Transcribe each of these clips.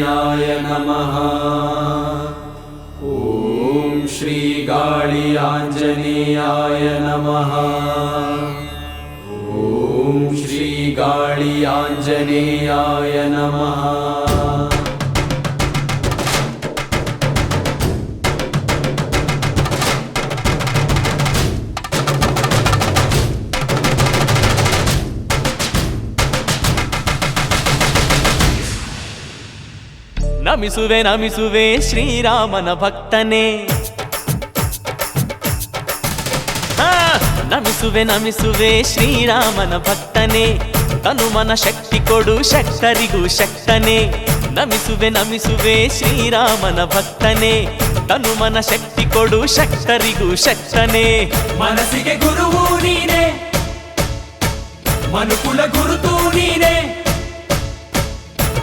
आञ्जनेयाय नमः। ॐ श्री गाळि आञ्जनेयाय नमः। ॐ श्री गाळि आञ्जनेयाय नमः। ನಮಿಸುವೆ ನಮಿಸುವೆ ಶ್ರೀರಾಮನ ಭಕ್ತನೇ, ನಮಿಸುವೆ ನಮಿಸುವೆ ಶ್ರೀರಾಮನ ಭಕ್ತನೇ, ತನುಮನ ಶಕ್ತಿ ಕೊಡು ಶಕ್ತರಿಗೂ ಶಕ್ತನೇ. ನಮಿಸುವೆ ನಮಿಸುವೆ ಶ್ರೀರಾಮನ ಭಕ್ತನೇ, ತನುಮನ ಶಕ್ತಿ ಕೊಡು ಶಕ್ತರಿಗೂ ಶಕ್ತನೇ. ಮನಸ್ಸಿಗೆ ಗುರುವು ನೀನೆ, ಮನುಕುಲ ಗುರುತು ನೀನೆ,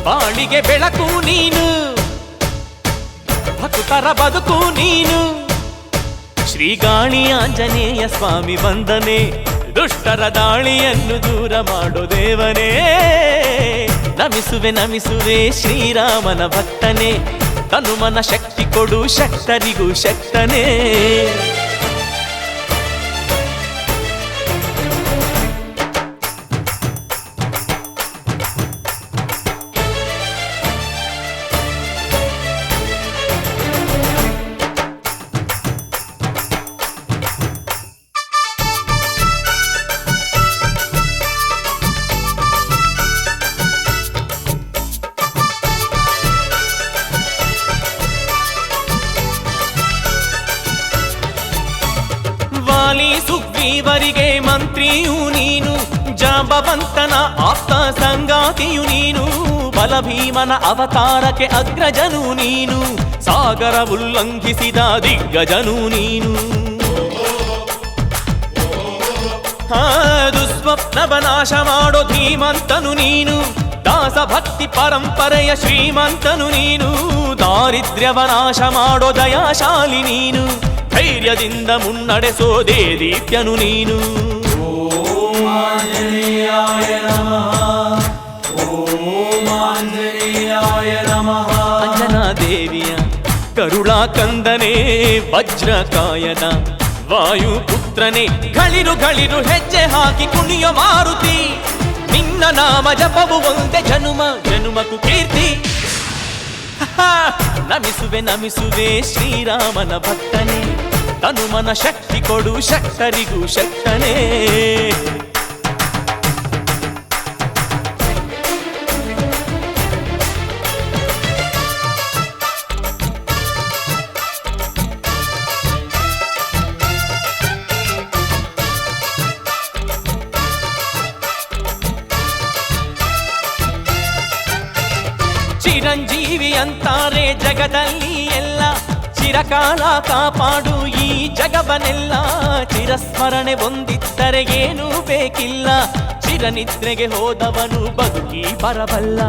ಬಾಳಿಗೆ ಬೆಳಕು ನೀನು, ಭಕ್ತರ ಬದುಕು ನೀನು. ಶ್ರೀ ಗಾಳಿ ಆಂಜನೇಯ ಸ್ವಾಮಿ ವಂದನೆ, ದುಷ್ಟರ ದಾಳಿಯನ್ನು ದೂರ ಮಾಡೋ ದೇವನೇ. ನಮಿಸುವೆ ನಮಿಸುವೆ ಶ್ರೀರಾಮನ ಭಕ್ತನೇ, ತನುಮನ ಶಕ್ತಿ ಕೊಡು ಶಕ್ತರಿಗೂ ಶಕ್ತನೇ. ವಾಲಿ ಸುಗ್ರೀವರಿಗೆ ಮಂತ್ರಿಯೂ ನೀನು, ಜಾಂಬವಂತನ ಆಪ್ತ ಸಂಗಾತಿಯು ನೀನು, ಬಲಭೀಮನ ಅವತಾರಕ್ಕೆ ಅಗ್ರಜನು ನೀನು, ಸಾಗರ ಉಲ್ಲಂಘಿಸಿದ ದಿಗ್ಗಜನು ನೀನು. ದುಸ್ವಪ್ನವ ನಾಶ ಮಾಡೋ ಧೀಮಂತನು ನೀನು, ದಾಸ ಭಕ್ತಿ ಪರಂಪರೆಯ ಶ್ರೀಮಂತನು ನೀನು, ದಾರಿದ್ರ್ಯವ ನಾಶ ಮಾಡೋ ದಯಾಶಾಲಿ ನೀನು, ಧೈರ್ಯದಿಂದ ಮುನ್ನಡೆಸೋ ದೇದೀಪ್ಯನು ನೀನು. ಓಂ ಆಂಜನೇಯಾಯ ನಮಃ. ಓಂ ಆಂಜನೇಯಾಯ ನಮಃ. ಅಂಜನಾ ದೇವಿಯ ಕರುಳಾ ಕಂದನೇ, ವಜ್ರಕಾಯನ ವಾಯುಪುತ್ರನೇ, ಗಳಿರು ಗಳಿರು ಹೆಜ್ಜೆ ಹಾಕಿ ಕುಣಿಯ ಮಾರುತಿ, ನಿನ್ನ ನಾಮ ಜಪವು ಒಂದೇ ಜನುಮ ಜನುಮಕು ಕೀರ್ತಿ. ನಮಿಸುವೆ ನಮಿಸುವೆ ಶ್ರೀರಾಮನ ಭಕ್ತನೇ, ತನುಮನ ಶಕ್ತಿ ಕೊಡು ಶಕ್ತರಿಗೂ ಶಕ್ತನೇ. ಚಿರಂಜೀವಿ ಅಂತಾರೆ ಜಗದಲ್ಲಿ ಎಲ್ಲ, ಚಿರಕಾಲ ಕಾಪಾಡು ಈ ಜಗವನೆಲ್ಲ. ಚಿರಸ್ಮರಣೆ ಹೊಂದಿದ್ದರೆ ಏನೂ ಬೇಕಿಲ್ಲ, ಚಿರನಿದ್ರೆಗೆ ಹೋದವನು ಬದುಕಿ ಬರಬಲ್ಲ.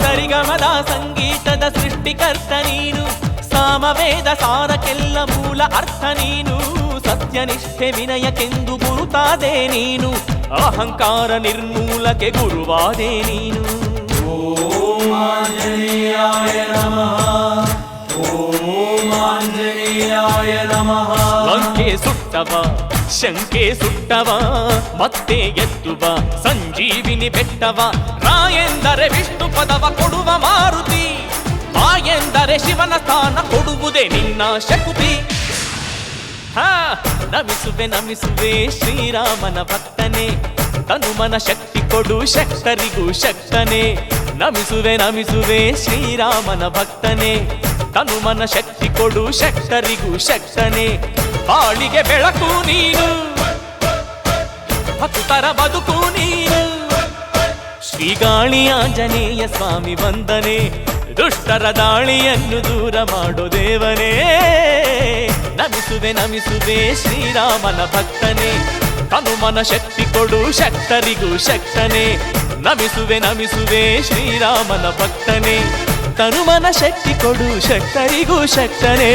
ಸರಿಗಮದ ಸಂಗೀತದ ಸೃಷ್ಟಿಕರ್ತ ನೀನು, ಸಾಮವೇದ ಸಾರಕ್ಕೆಲ್ಲ ಮೂಲ ಅರ್ಥ ನೀನು, ಸತ್ಯನಿಷ್ಠೆ ವಿನಯಕ್ಕೆಂದು ಗುರುತಾದೆ ನೀನು, ಅಹಂಕಾರ ನಿರ್ಮೂಲಕ್ಕೆ ಗುರುವಾದೆ ನೀನು. ಓಂ ಆಂಜನೇಯಾಯ ನಮಃ. ಓಂ ಆಂಜನೇಯಾಯ ನಮಃ. ಲಂಕೆ ಸುಟ್ಟವ ಶಂಕೆ ಸುಟ್ಟವ ಮತ್ತೆ ಎತ್ತುವ ಸಂಜೀವಿನಿ ಬೆಟ್ಟವ, ರಾಯೆಂದರೆ ವಿಷ್ಣು ಪದವ ಕೊಡುವ ಮಾರುತಿ, ಮಾಯೆಂದರೆ ಶಿವನ ಸ್ಥಾನ ಕೊಡುವುದೇ ನಿನ್ನ ಶಕ್ತಿ. ನಮಿಸುವೆ ನಮಿಸುವೆ ಶ್ರೀರಾಮನ ಭಕ್ತನೇ, ತನುಮನ ಶಕ್ತಿ ಕೊಡು ಶಕ್ತರಿಗೂ ಶಕ್ತನೇ. ನಮಿಸುವೆ ನಮಿಸುವೆ ಶ್ರೀರಾಮನ ಭಕ್ತನೇ, ತನುಮನ ಶಕ್ತಿ ಕೊಡು ಶಕ್ತರಿಗೂ ಶಕ್ತನೇ. ಬಾಳಿಗೆ ಬೆಳಕು ನೀನು, ಭಕ್ತರ ಬದುಕು ನೀನು. ಶ್ರೀ ಗಾಳಿ ಆಂಜನೇಯ ಸ್ವಾಮಿ ವಂದನೆ, ದುಷ್ಟರ ದಾಳಿಯನ್ನು ದೂರ ಮಾಡೋ ದೇವನೇ. ನಮಿಸುವೆ ನಮಿಸುವೆ ಶ್ರೀರಾಮನ ಭಕ್ತನೇ, ತನುಮನ ಶಕ್ತಿ ಕೊಡು ಶಕ್ತರಿಗೂ ಶಕ್ತನೇ. ನಮಿಸುವೆ ನಮಿಸುವೆ ಶ್ರೀರಾಮನ ಭಕ್ತನೇ, ತನುಮನ ಶಕ್ತಿ ಕೊಡು ಶಕ್ತರಿಗೂ ಶಕ್ತನೇ.